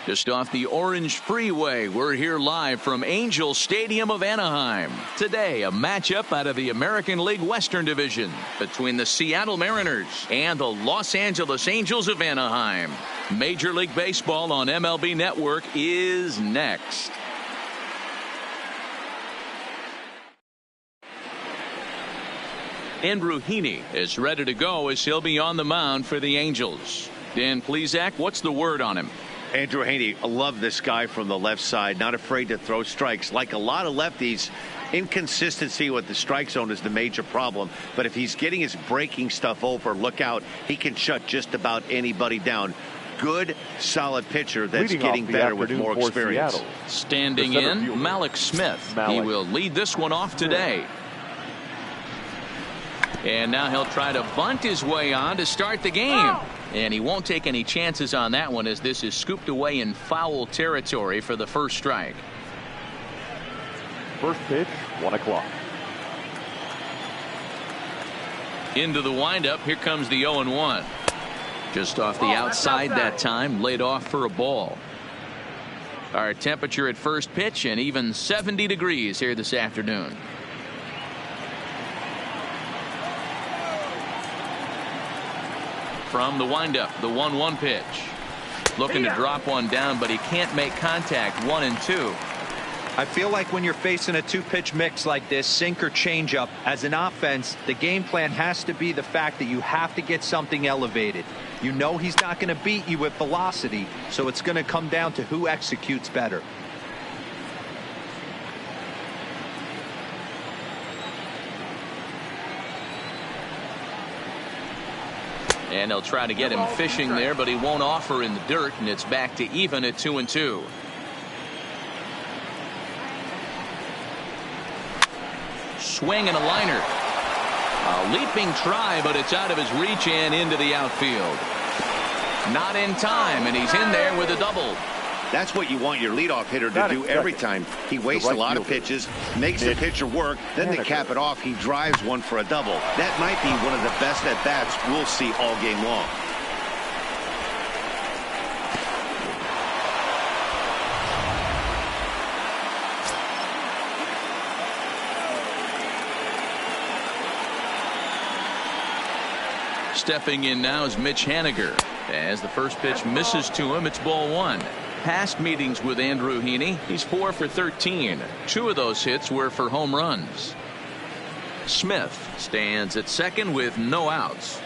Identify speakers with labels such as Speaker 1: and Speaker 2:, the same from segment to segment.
Speaker 1: Just off the Orange Freeway, we're here live from Angel Stadium of Anaheim. Today, a matchup out of the American League Western Division between the Seattle Mariners and the Los Angeles Angels of Anaheim. Major League Baseball on MLB Network is next. Andrew Healy is ready to go as he'll be on the mound for the Angels. Dan Plesac, what's the word on him?
Speaker 2: Andrew Haney, I love this guy from the left side, not afraid to throw strikes. Like a lot of lefties, inconsistency with the strike zone is the major problem. But if he's getting his breaking stuff over, look out. He can shut just about anybody down. Good, solid pitcher that's getting better with more experience.
Speaker 1: Seattle. Standing in, Malik Smith. He will lead this one off today. And now he'll try to bunt his way on to start the game. And he won't take any chances on that one as this is scooped away in foul territory for the first strike.
Speaker 3: First pitch, 1 o'clock.
Speaker 1: Into the windup. Here comes the 0-1. Just off the outside that time. Laid off for a ball. Our temperature at first pitch and even 70 degrees here this afternoon. From the windup, the 1-1 pitch. Looking to drop one down, but he can't make contact. 1-2.
Speaker 4: I feel like when you're facing a two-pitch mix like this, sink or changeup, as an offense, the game plan has to be the fact that you have to get something elevated. You know he's not going to beat you with velocity, so it's going to come down to who executes better.
Speaker 1: And they'll try to get him fishing there, but he won't offer in the dirt, and it's back to even at 2-2. Swing and a liner. A leaping try, but it's out of his reach and into the outfield. Not in time, and he's in there with a double.
Speaker 2: That's what you want your leadoff hitter to do every time. He wastes a lot of pitches, makes the pitcher work, then to cap it off, he drives one for a double. That might be one of the best at-bats we'll see all game long.
Speaker 1: Stepping in now is Mitch Haniger. As the first pitch misses to him, it's ball 1. Past meetings with Andrew Heaney, he's 4 for 13. 2 of those hits were for home runs. Smith stands at second with no outs.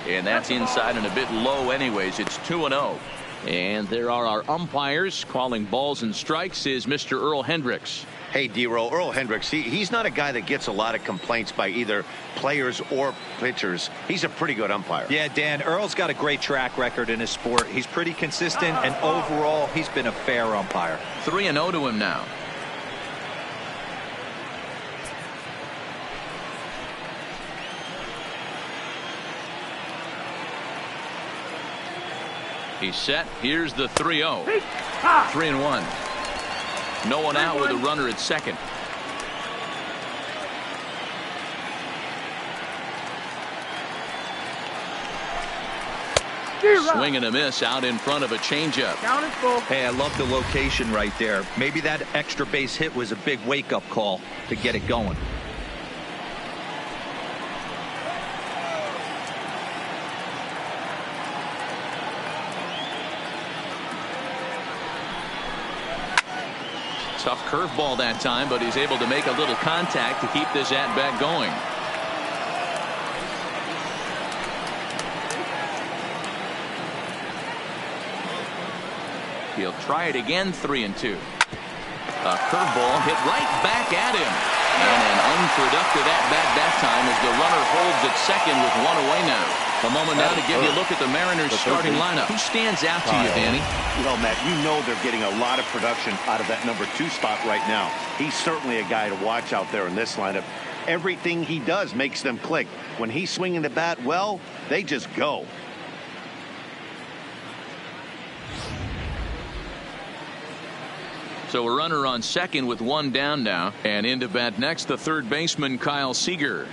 Speaker 1: And that's inside and a bit low anyways. It's 2-0. And there are our umpires calling balls and strikes is Mr. Earl Hendricks.
Speaker 2: Hey, D-Roll, Earl Hendricks, he's not a guy that gets a lot of complaints by either players or pitchers. He's a pretty good umpire.
Speaker 4: Yeah, Dan, Earl's got a great track record in his sport. He's pretty consistent, and overall, he's been a fair umpire.
Speaker 1: 3-0 to him now. He's set. Here's the 3-0. 3-1. No one out with a runner at second. Swing and a miss out in front of a changeup.
Speaker 4: Hey, I love the location right there. Maybe that extra base hit was a big wake-up call to get it going.
Speaker 1: Tough curveball that time, but he's able to make a little contact to keep this at-bat going. He'll try it again. 3-2. A curveball hit right back at him. And an unproductive at-bat that time as the runner holds at second with one away now. A moment now to give you a look at the Mariners starting lineup. Who stands out to you, Danny?
Speaker 2: Well, Matt, you know they're getting a lot of production out of that number 2 spot right now. He's certainly a guy to watch out there in this lineup. Everything he does makes them click. When he's swinging the bat well, they just go.
Speaker 1: So a runner on second with one down now. And into bat next, the third baseman, Kyle Seager.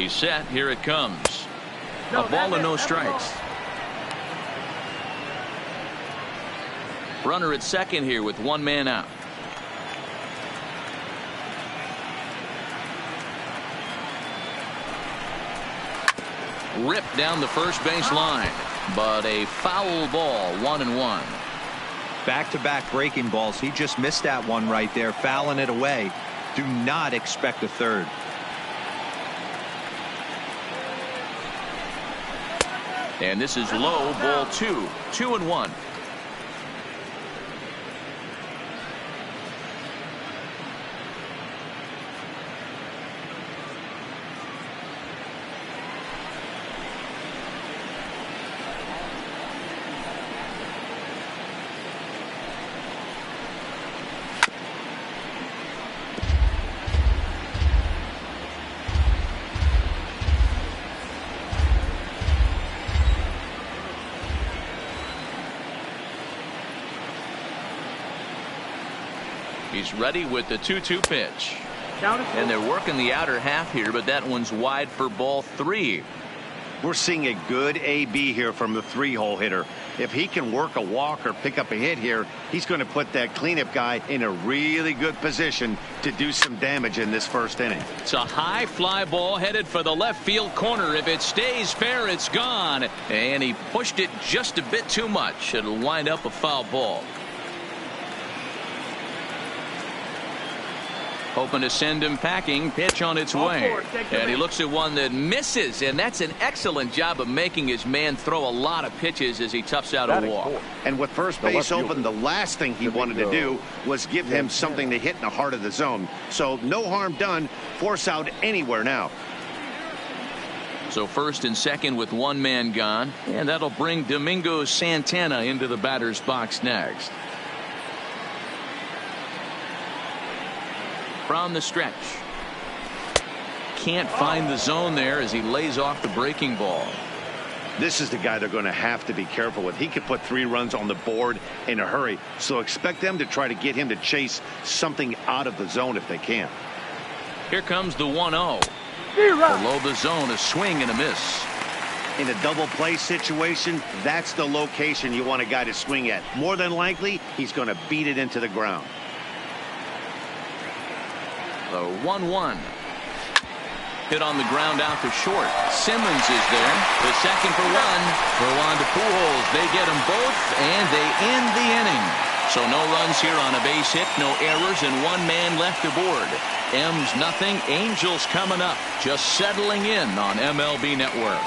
Speaker 1: He's set. Here it comes. A ball and no strikes. Runner at second here with one man out. Ripped down the first base line, but a foul ball, 1-1.
Speaker 4: Back-to-back breaking balls. He just missed that one right there, fouling it away. Do not expect a third.
Speaker 1: And this is low, ball 2, 2-1. He's ready with the 2-2 pitch. And they're working the outer half here, but that one's wide for ball 3.
Speaker 2: We're seeing a good AB here from the 3-hole hitter. If he can work a walk or pick up a hit here, he's going to put that cleanup guy in a really good position to do some damage in this first inning.
Speaker 1: It's a high fly ball headed for the left field corner. If it stays fair, it's gone. And he pushed it just a bit too much. It'll wind up a foul ball. Hoping to send him packing. Pitch on its way. And he looks at one that misses. And that's an excellent job of making his man throw a lot of pitches as he toughs out a walk.
Speaker 2: And with first base open, the last thing he wanted to do was give him something to hit in the heart of the zone. So no harm done. Force out anywhere now.
Speaker 1: So first and second with one man gone. And that'll bring Domingo Santana into the batter's box next. From the stretch. Can't find the zone there as he lays off the breaking ball.
Speaker 2: This is the guy they're going to have to be careful with. He could put 3 runs on the board in a hurry. So expect them to try to get him to chase something out of the zone if they can.
Speaker 1: Here comes the 1-0. Below the zone, a swing and a miss.
Speaker 2: In a double play situation, that's the location you want a guy to swing at. More than likely, he's going to beat it into the ground.
Speaker 1: The 1-1. Hit on the ground out to short. Simmons is there. The second for one. Throw on to Pujols. They get them both, and they end the inning. So no runs here on a base hit, no errors, and one man left aboard. M's nothing. Angels coming up. Just settling in on MLB Network.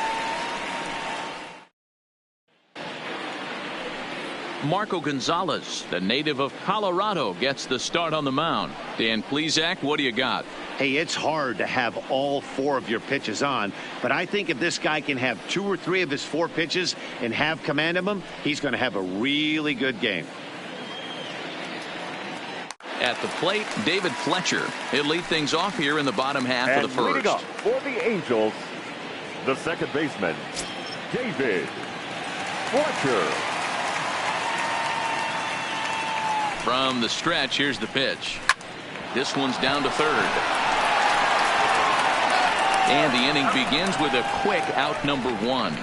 Speaker 1: Marco Gonzalez, the native of Colorado, gets the start on the mound. Dan Plesac, what do you got?
Speaker 2: Hey, it's hard to have all 4 of your pitches on, but I think if this guy can have 2 or 3 of his 4 pitches and have command of them, he's going to have a really good game.
Speaker 1: At the plate, David Fletcher. He'll lead things off here in the bottom half of the first.
Speaker 3: Leading up for the Angels, the second baseman, David Fletcher.
Speaker 1: From the stretch, here's the pitch. This one's down to third. And the inning begins with a quick out number 1.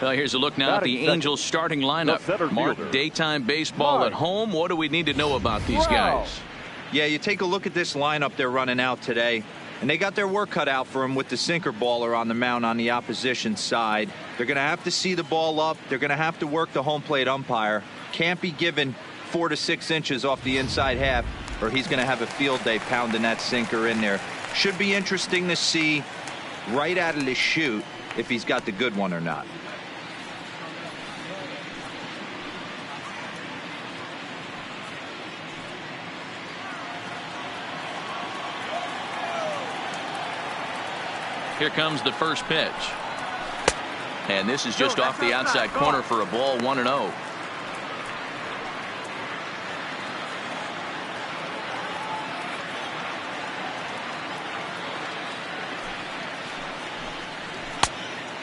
Speaker 1: Well, here's a look now at the Angels starting lineup. Mark, daytime baseball at home. What do we need to know about these guys?
Speaker 4: Yeah, you take a look at this lineup they're running out today. And they got their work cut out for them with the sinker baller on the mound on the opposition side. They're going to have to see the ball up. They're going to have to work the home plate umpire. Can't be given 4 to 6 inches off the inside half, or he's going to have a field day pounding that sinker in there. Should be interesting to see right out of the chute if he's got the good one or not.
Speaker 1: Here comes the first pitch. And this is just off the outside corner for a ball, 1-0.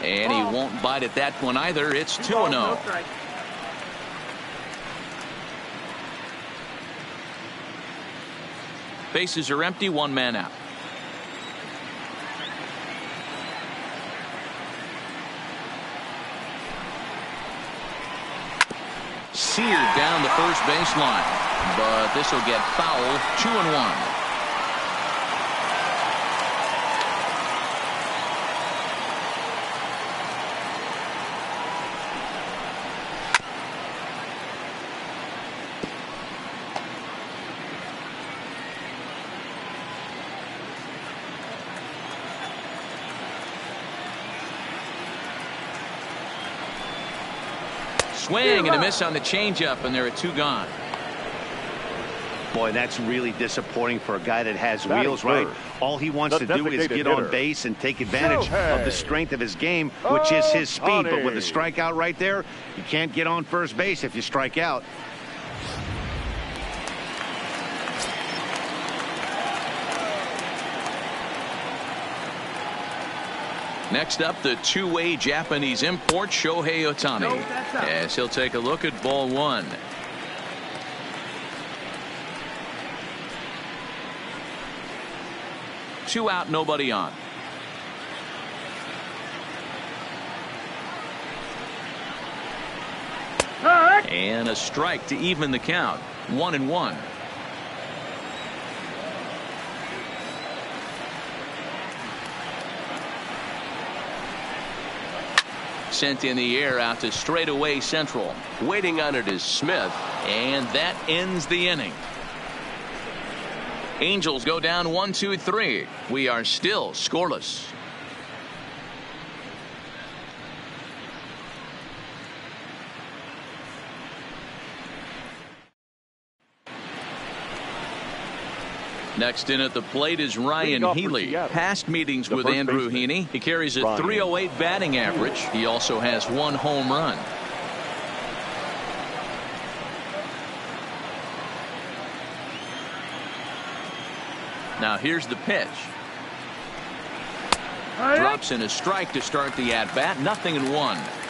Speaker 1: And he won't bite at that one either. It's 2-0. Bases are empty, one man out. seared down the first baseline. But this will get foul. 2-1. Swing and a miss on the changeup, and there are 2 gone.
Speaker 2: Boy, that's really disappointing for a guy that has
Speaker 3: Batting
Speaker 2: wheels, right?
Speaker 3: first.
Speaker 2: All he wants
Speaker 3: The
Speaker 2: to do is
Speaker 3: designated
Speaker 2: get on
Speaker 3: hitter.
Speaker 2: base and take advantage of the strength of his game, which is his speed. But with a strikeout right there, you can't get on first base if you strike out.
Speaker 1: Next up, the two-way Japanese import Shohei Ohtani, as he'll take a look at ball 1. Two out, nobody on. And a strike to even the count. 1-1. Sent in the air out to straightaway central. Waiting on it is Smith, and that ends the inning. Angels go down 1-2-3. We are still scoreless. Next in at the plate is Ryan Healy. Past meetings with Andrew Haney. He carries a .308 batting average. He also has 1 home run. Now here's the pitch. Drops in a strike to start the at-bat. 0-1.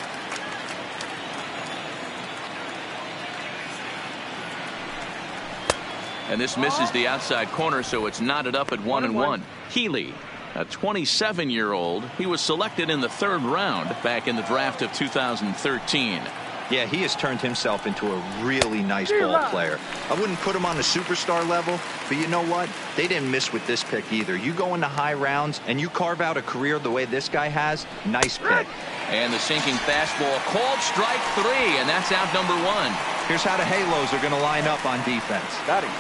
Speaker 1: And this misses the outside corner, so it's knotted up at 1-1. Healy, a 27-year-old. He was selected in the 3rd round back in the draft of 2013.
Speaker 4: Yeah, he has turned himself into a really nice ball player. I wouldn't put him on the superstar level, but you know what? They didn't miss with this pick either. You go into high rounds and you carve out a career the way this guy has. Nice pick.
Speaker 1: And the sinking fastball called strike 3, and that's out number 1.
Speaker 4: Here's how the Halos are going to line up on defense.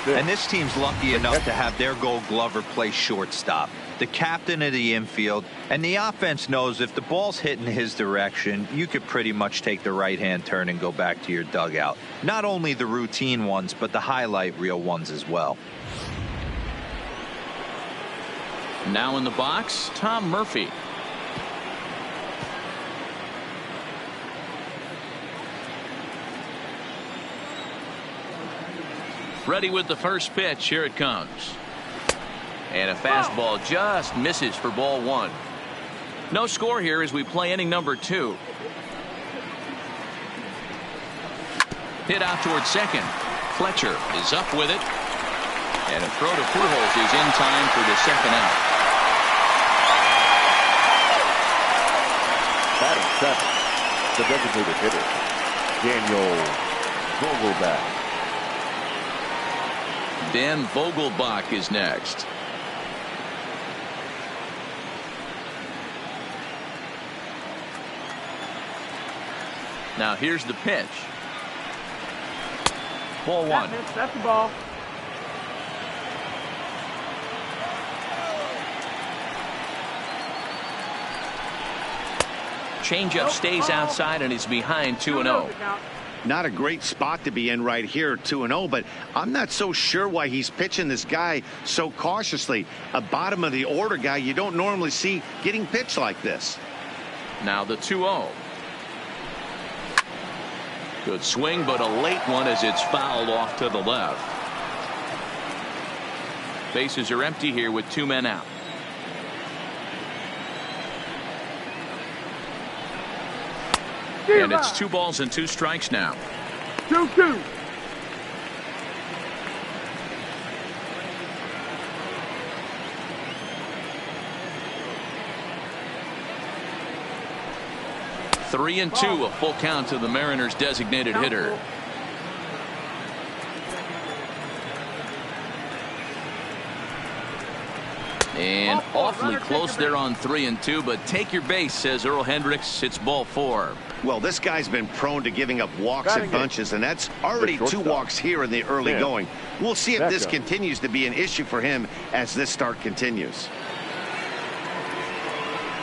Speaker 4: And this team's lucky enough to have their Gold Glover play shortstop, the captain of the infield, and the offense knows if the ball's hitting his direction, you could pretty much take the right-hand turn and go back to your dugout. Not only the routine ones, but the highlight reel ones as well.
Speaker 1: Now in the box, Tom Murphy. Ready with the first pitch. Here it comes. And a fastball just misses for ball 1. No score here as we play inning number 2. Hit out towards second. Fletcher is up with it. And a throw to Pujols is in time for the 2nd out.
Speaker 3: Batting 7th, the designated hitter, Daniel Vogelbach.
Speaker 1: Dan Vogelbach is next. Now here's the pitch. Ball 1.
Speaker 5: That's the ball.
Speaker 1: Changeup stays outside and is behind 2-0.
Speaker 2: Not a great spot to be in right here, 2-0, but I'm not so sure why he's pitching this guy so cautiously. A bottom of the order guy you don't normally see getting pitched like this.
Speaker 1: Now the 2-0. Good swing, but a late one as it's fouled off to the left. Bases are empty here with 2 men out. And it's 2 balls and 2 strikes now.
Speaker 5: 2-2.
Speaker 1: Three and 2, a full count to the Mariners' designated hitter. And awfully close there on 3-2, but take your base, says Earl Hendricks. It's ball 4.
Speaker 2: Well, this guy's been prone to giving up walks and bunches, and that's already 2 walks here in the early going. We'll see if this continues to be an issue for him as this start continues.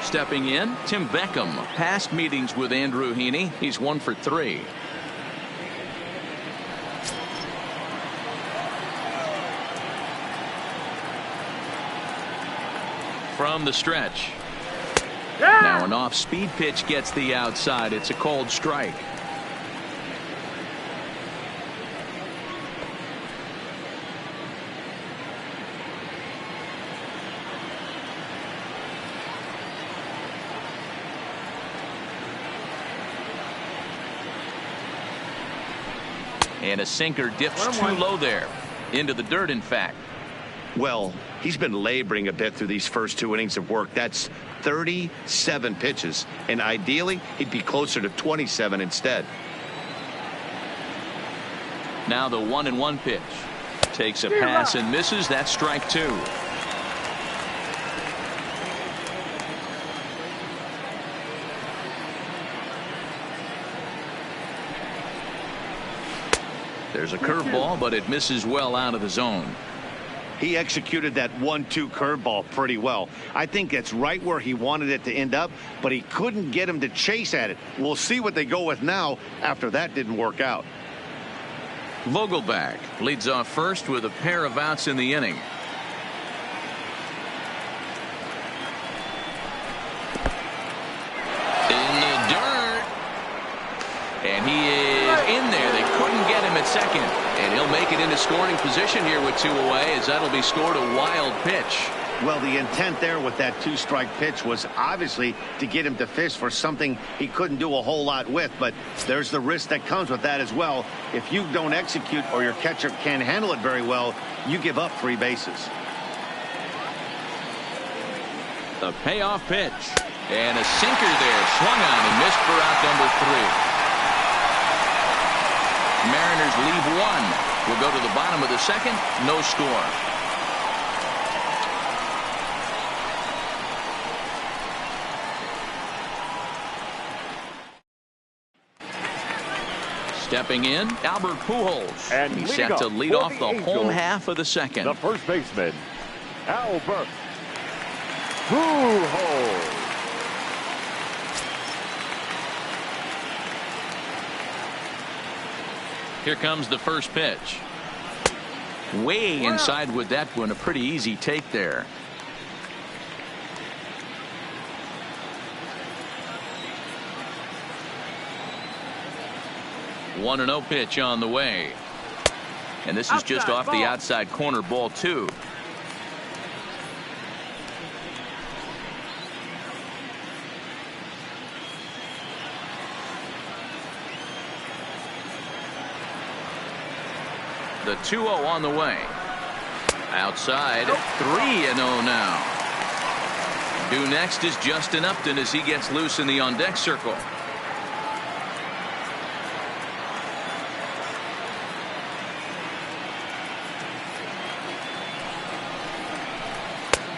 Speaker 1: Stepping in, Tim Beckham. Past meetings with Andrew Haney. He's 1 for 3. From the stretch. Now an off-speed pitch gets the outside. It's a called strike. And a sinker dips too low there. Into the dirt, in fact.
Speaker 2: Well, he's been laboring a bit through these first 2 innings of work. That's 37 pitches, and ideally he'd be closer to 27 instead.
Speaker 1: Now the 1-1 pitch. Takes a pass and misses. That's strike 2. There's a curveball, but it misses well out of the zone.
Speaker 2: He executed that 1-2 curveball pretty well. I think that's right where he wanted it to end up, but he couldn't get him to chase at it. We'll see what they go with now after that didn't work out.
Speaker 1: Vogelbach leads off first with a pair of outs in the inning. In the dirt. And he is in there. They couldn't get him at second. And he'll make it into scoring position here with 2 away, as that'll be scored a wild pitch.
Speaker 2: Well, the intent there with that 2-strike pitch was obviously to get him to fish for something he couldn't do a whole lot with, but there's the risk that comes with that as well. If you don't execute or your catcher can't handle it very well, you give up 3 bases.
Speaker 1: The payoff pitch. And a sinker there, swung on and missed for out number 3. Mariners leave 1. We'll go to the bottom of the second. No score. Stepping in, Albert Pujols.
Speaker 3: And
Speaker 1: he's set to lead off the home half of the second.
Speaker 3: The first baseman, Albert Pujols.
Speaker 1: Here comes the first pitch. Way inside with that one. A pretty easy take there. One and 0 pitch on the way. And this is just off the outside corner, ball 2. The 2-0 on the way. Outside, 3-0 now. Due next is Justin Upton as he gets loose in the on-deck circle.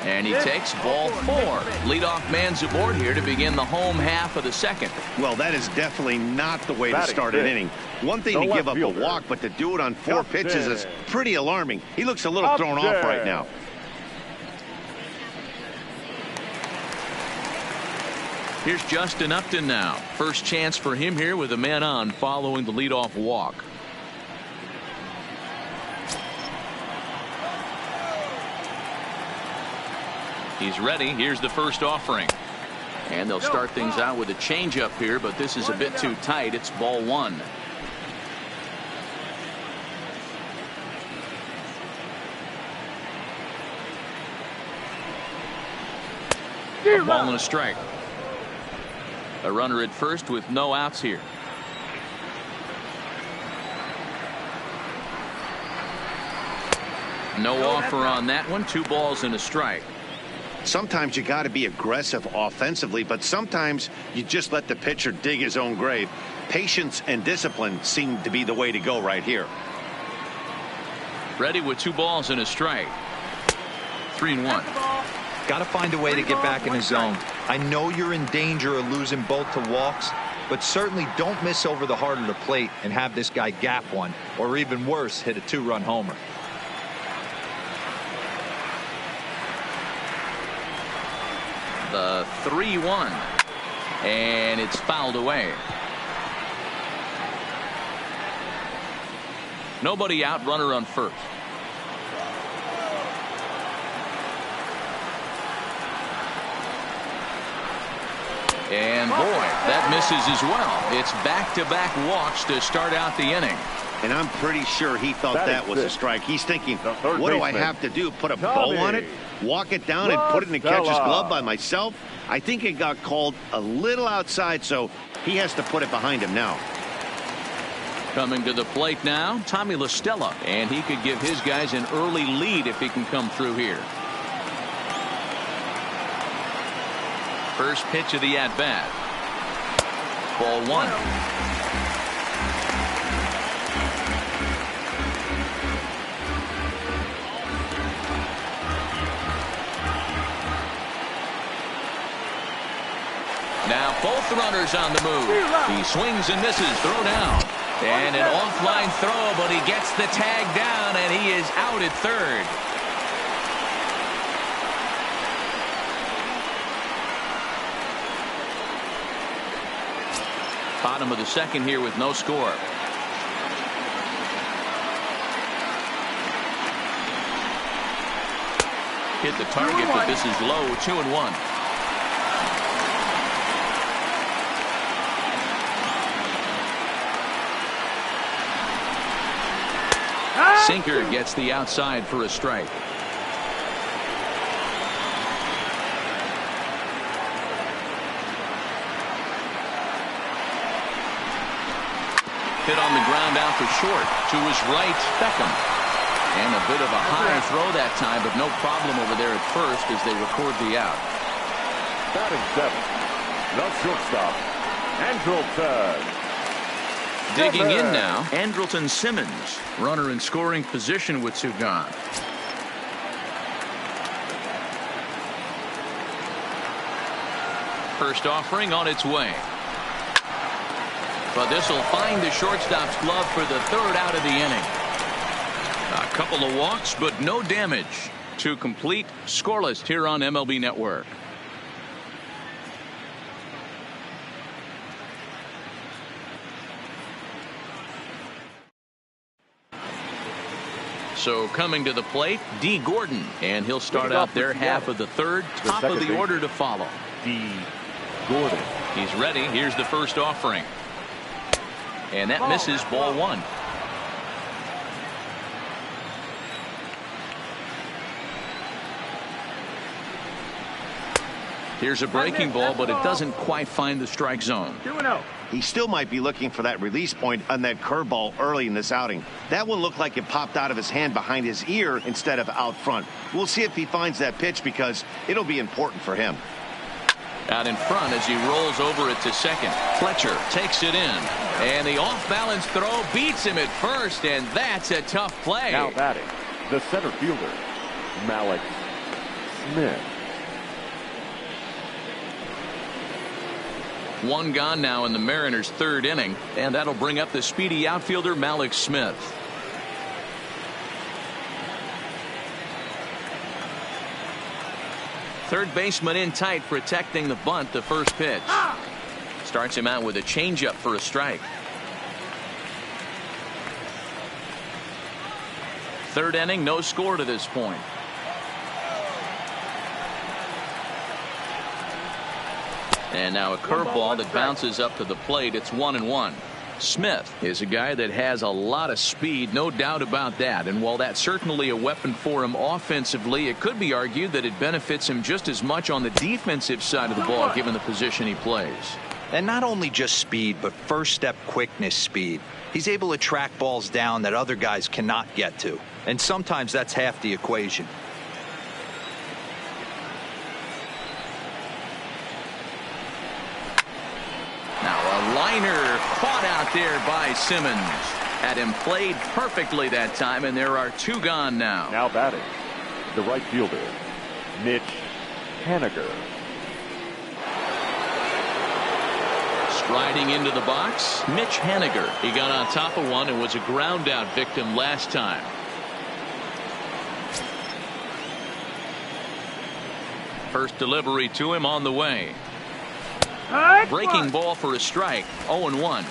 Speaker 1: And he takes ball 4. Leadoff man's aboard here to begin the home half of the second.
Speaker 2: Well, that is definitely not the way to start an inning. One thing to give up a walk, but to do it on 4 pitches is pretty alarming. He looks a little thrown off right now.
Speaker 1: Here's Justin Upton now. First chance for him here with a man on following the leadoff walk. He's ready. Here's the first offering. And they'll start things out with a changeup here, but this is a bit too tight. It's ball 1. A ball and a strike. A runner at first with no outs here. No offer on that one. 2 balls and a strike.
Speaker 2: Sometimes you got to be aggressive offensively, but sometimes you just let the pitcher dig his own grave. Patience and discipline seem to be the way to go right here.
Speaker 1: Ready with 2 balls and a strike. 3-1.
Speaker 4: Got to find a way to get back in the zone. I know you're in danger of losing both to walks, but certainly don't miss over the heart of the plate and have this guy gap one, or even worse, hit a 2-run homer.
Speaker 1: The 3-1, and it's fouled away. Nobody out, runner on first. And boy, that misses as well. It's back-to-back walks to start out the inning.
Speaker 2: And I'm pretty sure he thought that was a strike. He's thinking, what do I have to do? Put a bow on it? Walk it down and put it in the catcher's glove by myself? I think it got called a little outside, so he has to put it behind him now.
Speaker 1: Coming to the plate now, Tommy La Stella, and he could give his guys an early lead if he can come through here. First pitch of the at-bat. Ball 1. Now both runners on the move. He swings and misses. Throw down. And an offline throw, but he gets the tag down, and he is out at third. Bottom of the second here with no score. Hit the target, but this is low. 2-1. Sinker gets the outside for a strike. Hit on the ground out for short. To his right, Beckham. And a bit of a high throw that time, but no problem over there at first as they record the out.
Speaker 3: Batting 7th, the shortstop, Andrelton.
Speaker 1: Digging in now, Andrelton Simmons, runner in scoring position with 2 gone. First offering on its way. But this will find the shortstop's glove for the 3rd out of the inning. A couple of walks, but no damage. 2 complete, scoreless here on MLB Network. So coming to the plate, D. Gordon, and he'll start out their half of the 3rd, top of the order to follow.
Speaker 3: D. Gordon.
Speaker 1: He's ready. Here's the first offering. And that misses. Ball 1. Here's a breaking ball, but it doesn't quite find the strike zone.
Speaker 5: 2-0.
Speaker 2: He still might be looking for that release point on that curveball early in this outing. That one looked like it popped out of his hand behind his ear instead of out front. We'll see if he finds that pitch because it'll be important for him.
Speaker 1: Out in front as he rolls over it to second. Fletcher takes it in. And the off-balance throw beats him at first, and that's a tough play.
Speaker 3: Now batting, the center fielder, Mallex Smith.
Speaker 1: 1 gone now in the Mariners' 3rd inning, and that'll bring up the speedy outfielder Mallex Smith. Third baseman in tight, protecting the bunt. The first pitch starts him out with a changeup for a strike. 3rd inning, no score to this point. And now a curveball that bounces up to the plate. It's 1-1. Smith is a guy that has a lot of speed, no doubt about that. And while that's certainly a weapon for him offensively, it could be argued that it benefits him just as much on the defensive side of the ball, given the position he plays.
Speaker 4: And not only just speed, but first step quickness speed. He's able to track balls down that other guys cannot get to. And sometimes that's half the equation.
Speaker 1: Liner caught out there by Simmons. Had him played perfectly that time, and there are 2 gone now.
Speaker 3: Now batting, the right fielder, Mitch Haniger.
Speaker 1: Striding into the box, Mitch Haniger. He got on top of one and was a ground out victim last time. First delivery to him on the way. Breaking ball for a strike. 0-1.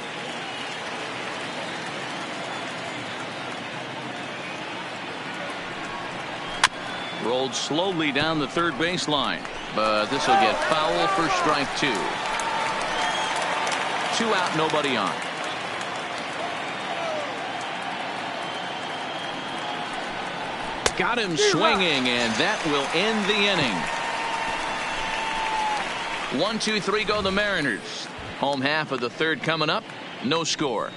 Speaker 1: Rolled slowly down the third baseline, but this will get foul for strike 2. 2 out, nobody on. Got him swinging, and that will end the inning. 1, 2, 3 go the Mariners. Home half of the third coming up. No score.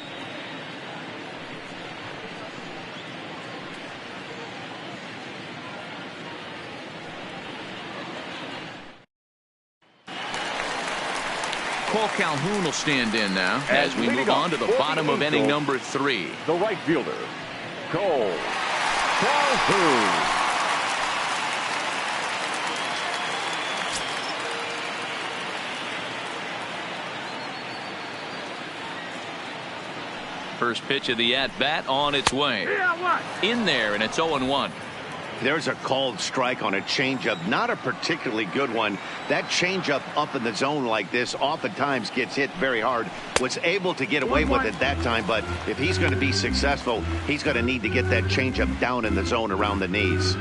Speaker 1: Cole Calhoun will stand in now as we move on to the bottom of inning number 3.
Speaker 3: The right fielder, Cole Calhoun.
Speaker 1: First pitch of the at-bat on its way. In there, and it's 0-1.
Speaker 2: There's a called strike on a changeup, not a particularly good one. That changeup up in the zone like this oftentimes gets hit very hard. Was able to get away with it that time, but if he's going to be successful, he's going to need to get that changeup down in the zone around the knees.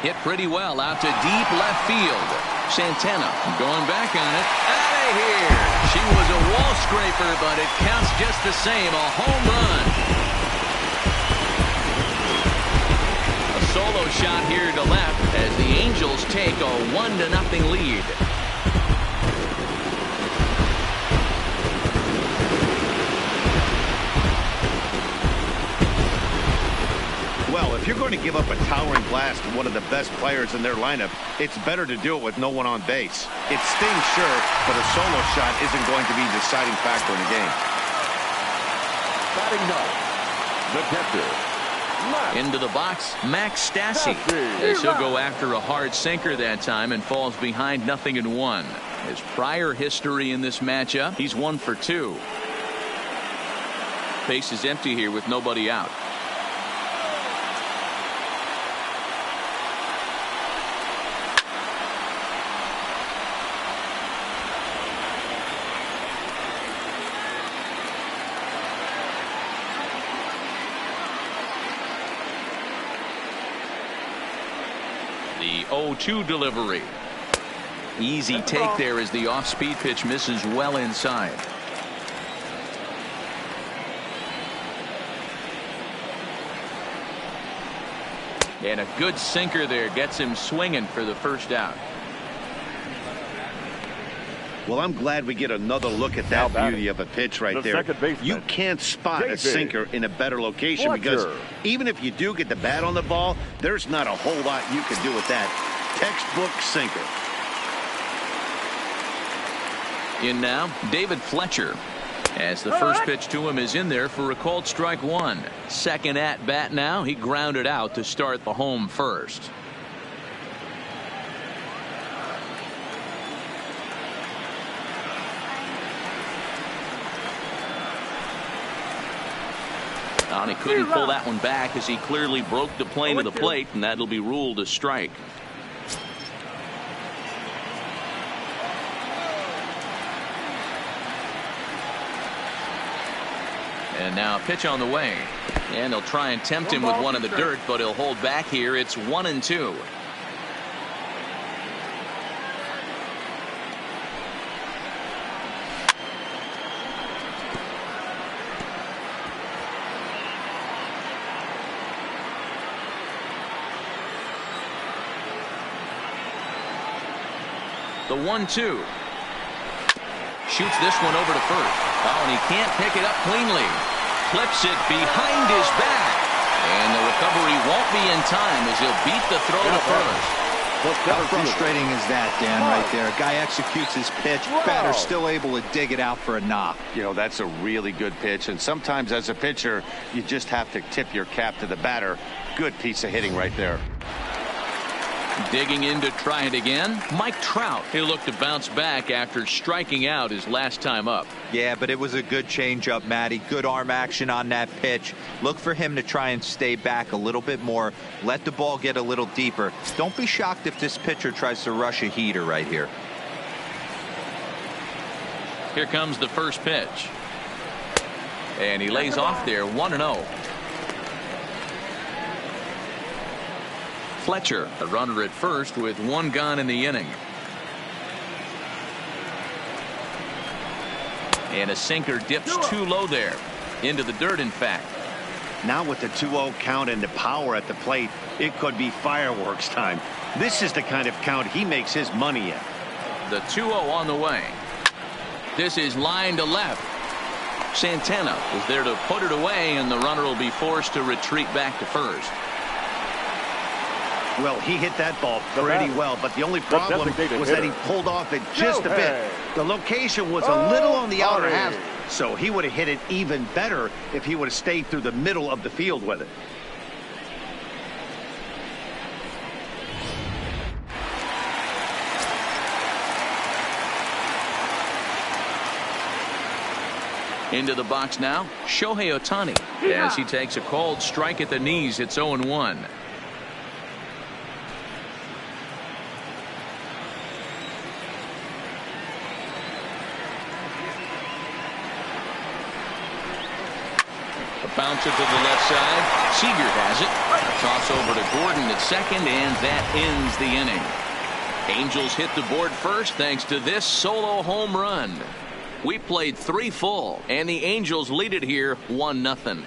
Speaker 1: Hit pretty well out to deep left field. Santana going back on it. Out of here. She was a wall scraper, but it counts just the same. A home run. A solo shot here to left as the Angels take a 1-0 lead.
Speaker 2: Well, if you're going to give up a towering blast to one of the best players in their lineup, it's better to do it with no one on base. It stings, sure, but a solo shot isn't going to be the deciding factor in the game.
Speaker 3: Batting ninth, the catcher.
Speaker 1: Into the box, Max Stassi. As he'll go after a hard sinker that time and falls behind 0-1. His prior history in this matchup, he's 1 for 2. Base is empty here with nobody out. The 0-2 delivery. Easy take there as the off-speed pitch misses well inside. And a good sinker there gets him swinging for the first out.
Speaker 2: Well, I'm glad we get another look at that beauty of a pitch right there. You can't spot a sinker in a better location because even if you do get the bat on the ball, there's not a whole lot you can do with that. Textbook sinker.
Speaker 1: In now, David Fletcher. As the first pitch to him is in there for a called strike 1. Second at bat now. He grounded out to start the home first. And he couldn't pull that one back as he clearly broke the plane of the plate, and that'll be ruled a strike. And now a pitch on the way. And they'll try and tempt him with one in the dirt, but he'll hold back here. It's 1-2. The 1-2. Shoots this one over to first. Oh, and he can't pick it up cleanly. Clips it behind his back. And the recovery won't be in time as he'll beat the throw to first.
Speaker 4: How frustrating is that, Dan, right there? A guy executes his pitch, batter's still able to dig it out for a knock.
Speaker 2: You know, that's a really good pitch, and sometimes as a pitcher, you just have to tip your cap to the batter. Good piece of hitting right there.
Speaker 1: Digging in to try it again, Mike Trout. He'll look to bounce back after striking out his last time up.
Speaker 4: Yeah, but it was a good changeup, Matty. Good arm action on that pitch. Look for him to try and stay back a little bit more. Let the ball get a little deeper. Don't be shocked if this pitcher tries to rush a heater right here.
Speaker 1: Here comes the first pitch. And he lays off there 1-0. Fletcher, a runner at first with one gone in the inning. And a sinker dips too low there. Into the dirt, in fact.
Speaker 2: Now with the 2-0 count and the power at the plate, it could be fireworks time. This is the kind of count he makes his money in.
Speaker 1: The 2-0 on the way. This is line to left. Santana is there to put it away, and the runner will be forced to retreat back to first.
Speaker 2: Well, he hit that ball pretty well, but the only problem was that he pulled off it just a bit. The location was a little on the outer half, so he would have hit it even better if he would have stayed through the middle of the field with it.
Speaker 1: Into the box now, Shohei Ohtani. As he takes a cold strike at the knees, it's 0-1. Bounce it to the left side. Seager has it. Toss over to Gordon at second, and that ends the inning. Angels hit the board first thanks to this solo home run. We played 3 full, and the Angels lead it here 1-0.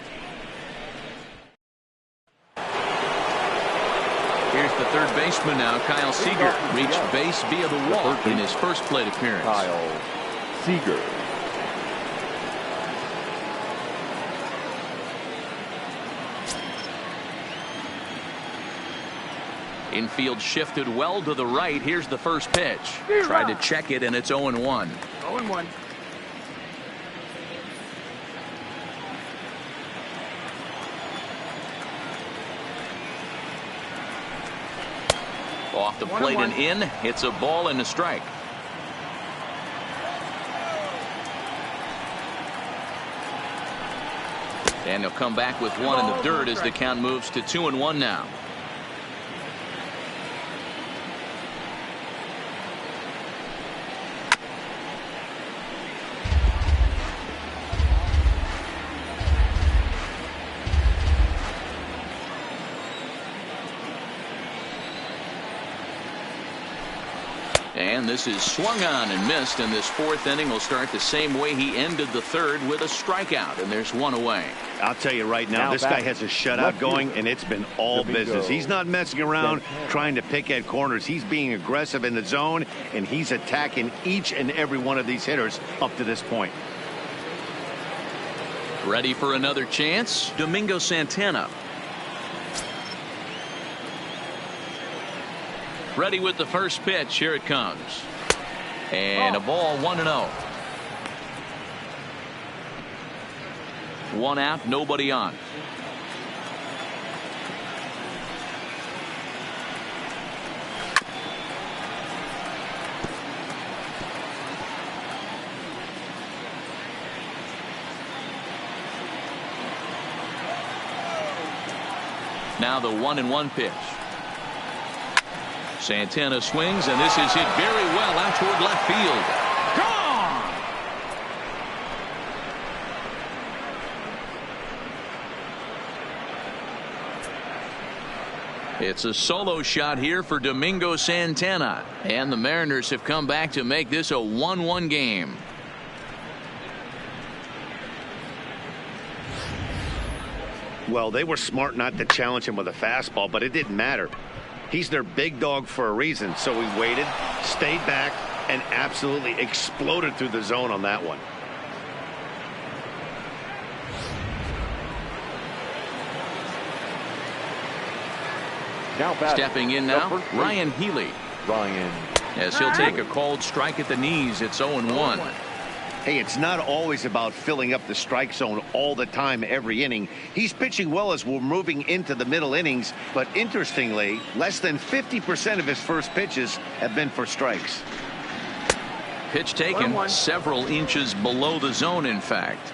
Speaker 1: Here's the third baseman now, Kyle Seager. Reached base via the walk in his first plate appearance.
Speaker 3: Kyle Seager.
Speaker 1: Infield shifted well to the right. Here's the first pitch. Tried to check it, and it's 0-1.
Speaker 5: 0-1.
Speaker 1: Off the plate and in. It's a ball and a strike. And he'll come back with one in the dirt as the count moves to 2-1 now. And this is swung on and missed, and this fourth inning will start the same way he ended the third, with a strikeout, and there's one away.
Speaker 2: I'll tell you right now, this guy has a shutout going, and it's been all business. He's not messing around trying to pick at corners. He's being aggressive in the zone, and he's attacking each and every one of these hitters up to this point.
Speaker 1: Ready for another chance? Domingo Santana. Ready with the first pitch. Here it comes. And a ball, 1-0. One out, nobody on. Now the 1-1 pitch. Santana swings, and this is hit very well out toward left field. Gone! It's a solo shot here for Domingo Santana, and the Mariners have come back to make this a 1-1 game.
Speaker 2: Well, they were smart not to challenge him with a fastball, but it didn't matter. He's their big dog for a reason, so he waited, stayed back, and absolutely exploded through the zone on that one.
Speaker 3: Now batting,
Speaker 1: Stepping in now, Ryan Healy.
Speaker 3: Ryan.
Speaker 1: As he'll take a called strike at the knees. It's 0-1.
Speaker 2: Hey, it's not always about filling up the strike zone all the time every inning. He's pitching well as we're moving into the middle innings, but interestingly, less than 50% of his first pitches have been for strikes.
Speaker 1: Pitch taken several inches below the zone, in fact.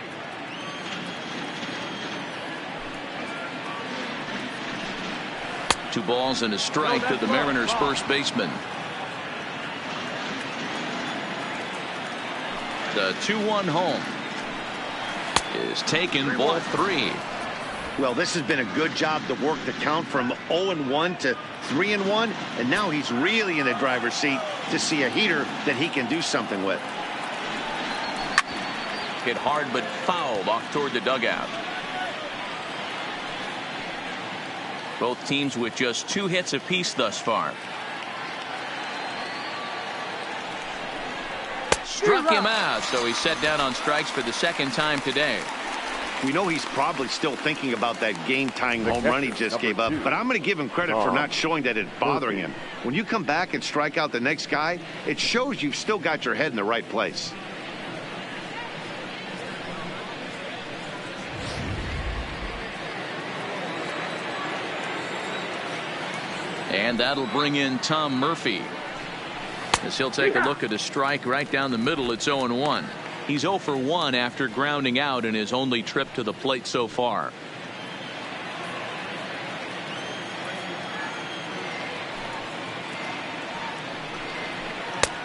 Speaker 1: Two balls and a strike to the Mariners' first baseman. The 2-1 home is taken, ball 3.
Speaker 2: Well, this has been a good job to work the count from 0-1 to 3-1, and now he's really in the driver's seat to see a heater that he can do something with.
Speaker 1: Hit hard but fouled off toward the dugout. Both teams with just 2 hits apiece thus far. Struck him out, so he's set down on strikes for the second time today.
Speaker 2: We know he's probably still thinking about that game-tying home run he just gave up, but I'm going to give him credit for not showing that it's bothering him. When you come back and strike out the next guy, it shows you've still got your head in the right place.
Speaker 1: And that'll bring in Tom Murphy, as he'll take a look at a strike right down the middle. It's 0-1. He's 0 for 1 after grounding out in his only trip to the plate so far.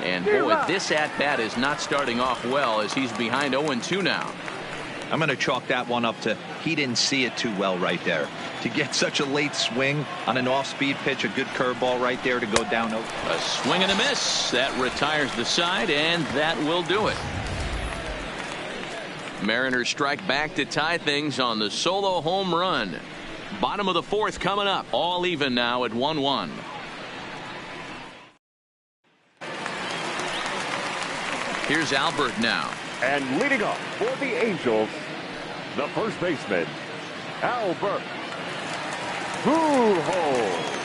Speaker 1: And boy, this at-bat is not starting off well, as he's behind 0-2 now.
Speaker 4: I'm going to chalk that one up to he didn't see it too well right there. To get such a late swing on an off-speed pitch, a good curveball right there to go down.
Speaker 1: A swing and a miss. That retires the side, and that will do it. Mariners strike back to tie things on the solo home run. Bottom of the 4th coming up. All even now at 1-1. Here's Albert now.
Speaker 3: And leading off for the Angels, the first baseman, Albert Pujols.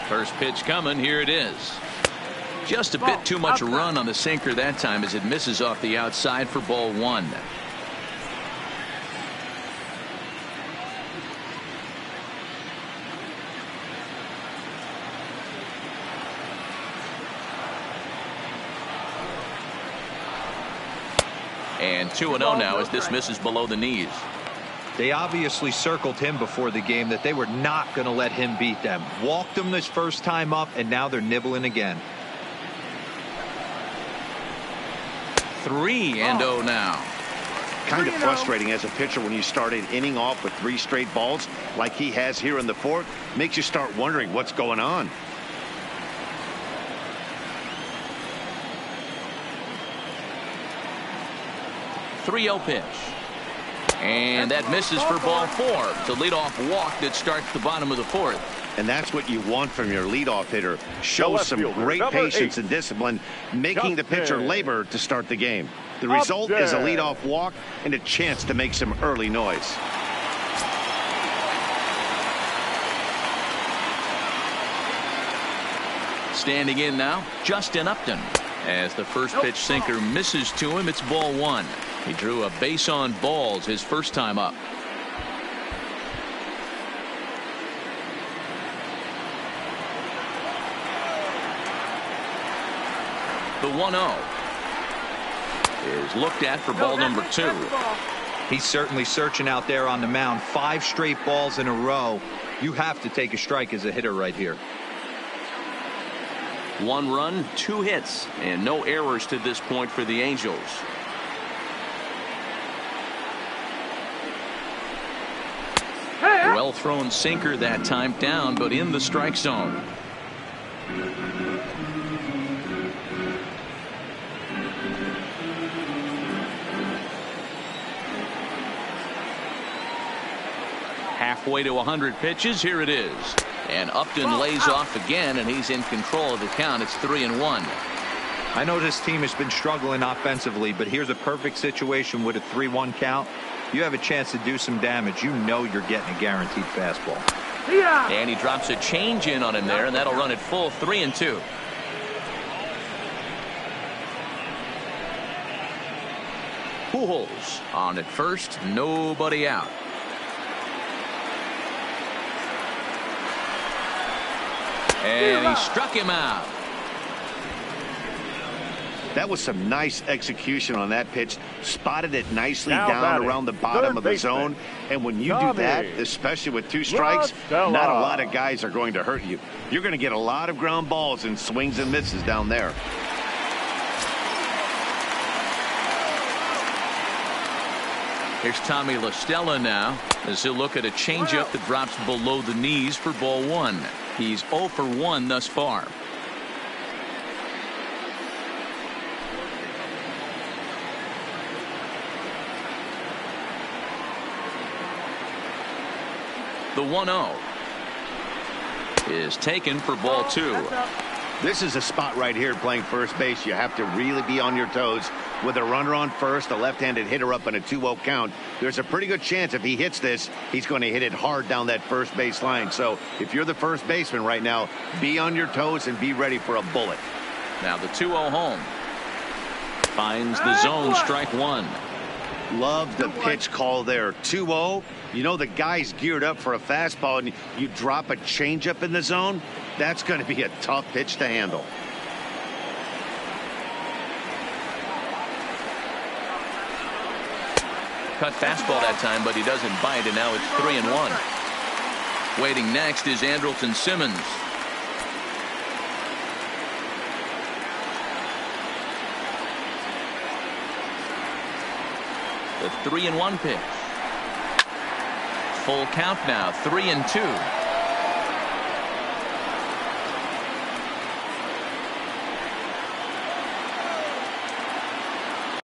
Speaker 1: First pitch coming. Here it is. Just a bit too much run on the sinker that time, as it misses off the outside for ball 1. And 2-0 now as this misses below the knees.
Speaker 4: They obviously circled him before the game that they were not going to let him beat them. Walked him this first time up, and now they're nibbling again.
Speaker 1: 3-0 now.
Speaker 2: Kind of frustrating as a pitcher when you start an inning off with 3 straight balls like he has here in the 4th. Makes you start wondering what's going on.
Speaker 1: .30 pitch. And that misses for ball 4. It's a leadoff walk that starts the bottom of the 4th.
Speaker 2: And that's what you want from your leadoff hitter. Show some great patience and discipline, making the pitcher labor to start the game. The result is a leadoff walk and a chance to make some early noise.
Speaker 1: Standing in now, Justin Upton. As the first pitch sinker misses to him, it's ball 1. He drew a base on balls his first time up. The 1-0 is looked at for ball number 2.
Speaker 4: He's certainly searching out there on the mound. 5 straight balls in a row. You have to take a strike as a hitter right here.
Speaker 1: 1 run, 2 hits, and no errors to this point for the Angels. Well thrown sinker that time, down but in the strike zone. Halfway to 100 pitches. Here it is. And Upton lays off again, and he's in control of the count. It's 3-1.
Speaker 4: I know this team has been struggling offensively, but here's a perfect situation with a 3-1 count. You have a chance to do some damage. You know you're getting a guaranteed fastball.
Speaker 1: And he drops a change in on him there, and that'll run it full 3-2. Pujols on at first, nobody out. And he struck him out.
Speaker 2: That was some nice execution on that pitch. Spotted it nicely
Speaker 3: Now
Speaker 2: down
Speaker 3: batting,
Speaker 2: around the bottom of the
Speaker 3: baseman.
Speaker 2: zone. And when you do
Speaker 3: Tommy.
Speaker 2: that, especially with 2 strikes,
Speaker 3: Gonzalez.
Speaker 2: not a lot of guys are going to hurt you. You're going to get a lot of ground balls and swings and misses down there.
Speaker 1: Here's Tommy La Stella now as he'll look at a changeup that drops below the knees for ball 1. He's 0 for 1 thus far. The 1-0 is taken for ball 2.
Speaker 2: This is a spot right here playing first base. You have to really be on your toes. With a runner on first, a left-handed hitter up in a 2-0 count, there's a pretty good chance if he hits this, he's going to hit it hard down that first base line. So if you're the first baseman right now, be on your toes and be ready for a bullet.
Speaker 1: Now the 2-0 home. Finds the zone, strike 1.
Speaker 2: Love the pitch call there. 2-0. You know the guy's geared up for a fastball, and you drop a changeup in the zone. That's going to be a tough pitch to handle.
Speaker 1: Cut fastball that time, but he doesn't bite, and now it's 3-1. Waiting next is Andrelton Simmons. The 3-1 pitch. Full count now, 3-2.